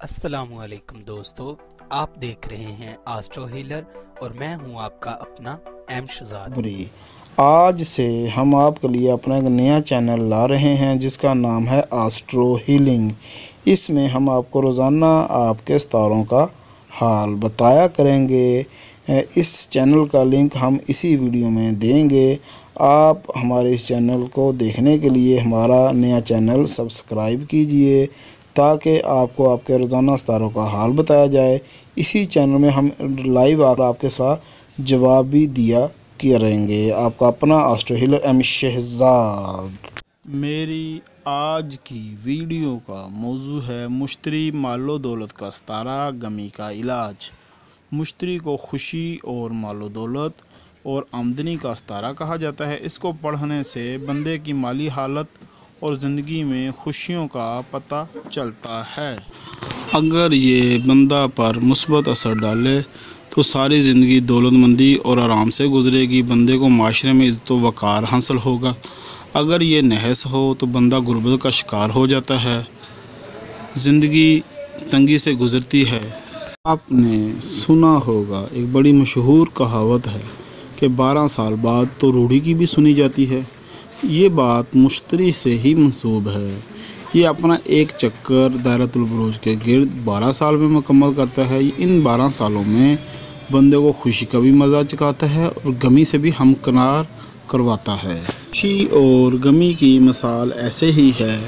अस्सलामुअलैकुम दोस्तों, आप देख रहे हैं एस्ट्रो हीलर और मैं हूं आपका अपना एम शहजाद। बुरी आज से हम आपके लिए अपना एक नया चैनल ला रहे हैं जिसका नाम है एस्ट्रो हीलिंग। इसमें हम आपको रोज़ाना आपके सितारों का हाल बताया करेंगे। इस चैनल का लिंक हम इसी वीडियो में देंगे। आप हमारे इस चैनल को देखने के लिए हमारा नया चैनल सब्सक्राइब कीजिए ताकि आपको आपके रोज़ाना सितारों का हाल बताया जाए। इसी चैनल में हम लाइव आपके साथ जवाब भी दिया करेंगे। आपका अपना एस्ट्रो हीलर एम शहजाद। मेरी आज की वीडियो का मौजू है मुश्तरी मालो दौलत का सितारा गमी का इलाज। मुश्तरी को खुशी और मालो दौलत और आमदनी का सितारा कहा जाता है। इसको पढ़ने से बंदे की माली हालत और ज़िंदगी में खुशियों का पता चलता है। अगर ये बंदा पर मुस्बत असर डाले तो सारी ज़िंदगी दौलतमंदी और आराम से गुजरेगी। बंदे को माशरे में इज़्ज़त व वक़ार हासिल होगा। अगर ये नहस हो तो बंदा गुर्बत का शिकार हो जाता है, ज़िंदगी तंगी से गुज़रती है। आपने सुना होगा एक बड़ी मशहूर कहावत है कि 12 साल बाद तो रूढ़ी की भी सुनी जाती है। ये बात मुश्तरी से ही मंसूब है। ये अपना एक चक्कर दायरतुल बुरूज के गिर्द 12 साल में मुकम्मल करता है। इन 12 सालों में बंदे को खुशी का भी मज़ा चखाता है और गमी से भी हमकिनार करवाता है। खुशी और गमी की मिसाल ऐसे ही है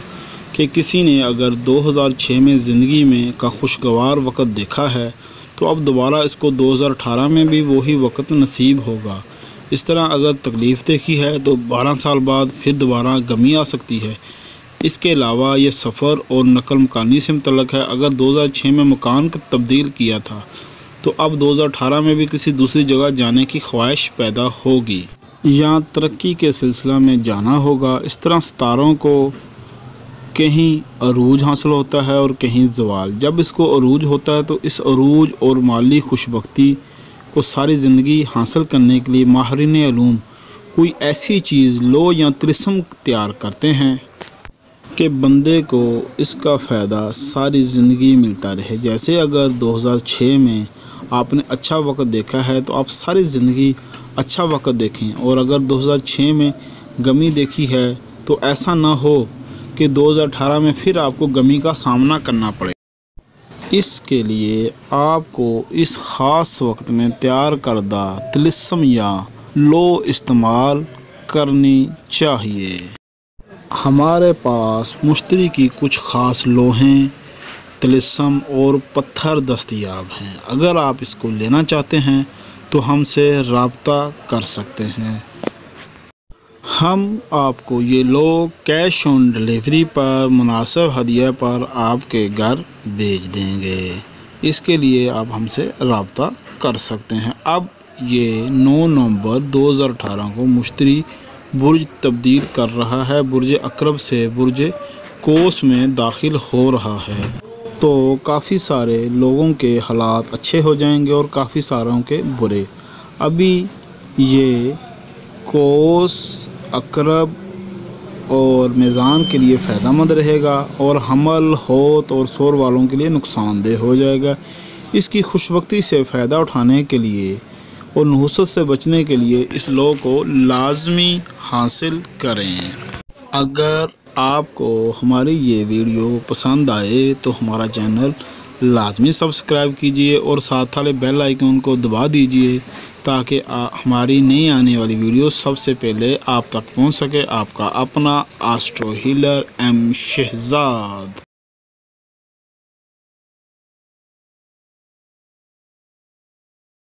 कि किसी ने अगर 2006 में ज़िंदगी में का खुशगवार वक़्त देखा है तो अब दोबारा इसको 2018 में भी वही वक़्त नसीब होगा। इस तरह अगर तकलीफ़ देखी है तो 12 साल बाद फिर दोबारा गमी आ सकती है। इसके अलावा ये सफ़र और नकल मकानी से मुतल्लक़ है। अगर 2006 में मकान को तब्दील किया था तो अब 2018 में भी किसी दूसरी जगह जाने की ख्वाहिश पैदा होगी या तरक्की के सिलसिला में जाना होगा। इस तरह सितारों को कहीं अरूज हासिल होता है और कहीं ज़वाल। जब इसको अरूज होता है तो इस अरूज और माली खुशबख्ती को सारी ज़िंदगी हासिल करने के लिए माहिरीन उलूम कोई ऐसी चीज़ लो या तिलिस्म तैयार करते हैं कि बंदे को इसका फ़ायदा सारी ज़िंदगी मिलता रहे। जैसे अगर 2006 में आपने अच्छा वक़्त देखा है तो आप सारी ज़िंदगी अच्छा वक़्त देखें, और अगर 2006 में गमी देखी है तो ऐसा ना हो कि 2018 में फिर आपको गमी का सामना करना पड़े। इसके लिए आपको इस ख़ास वक्त में तैयार करदा तिलिस्म या लो इस्तेमाल करनी चाहिए। हमारे पास मुश्तरी की कुछ ख़ास लोहें, तिलिस्म और पत्थर दस्तयाब हैं। अगर आप इसको लेना चाहते हैं तो हमसे रब्ता कर सकते हैं। हम आपको ये लोग कैश ऑन डिलीवरी पर मुनासिब हदिया पर आपके घर भेज देंगे। इसके लिए आप हमसे रब्ता कर सकते हैं। अब ये 9 नवंबर 2018 को मुश्तरी बुर्ज तब्दील कर रहा है। बुर्ज अकरब से बुर्ज कोस में दाखिल हो रहा है तो काफ़ी सारे लोगों के हालात अच्छे हो जाएंगे और काफ़ी सारों के बुरे। अभी ये कोस, अकरब और मीज़ान के लिए फ़ायदेमंद रहेगा और हमल, होत और सोर वालों के लिए नुकसानदेह हो जाएगा। इसकी खुशबख्ती से फ़ायदा उठाने के लिए और नहुसत से बचने के लिए इस लॉ को लाजमी हासिल करें। अगर आपको हमारी ये वीडियो पसंद आए तो हमारा चैनल लाजमी सब्सक्राइब कीजिए और साथ वाले बेल आइकन को दबा दीजिए ताकि हमारी नई आने वाली वीडियो सबसे पहले आप तक पहुंच सके। आपका अपना एस्ट्रो हीलर एम शहजाद।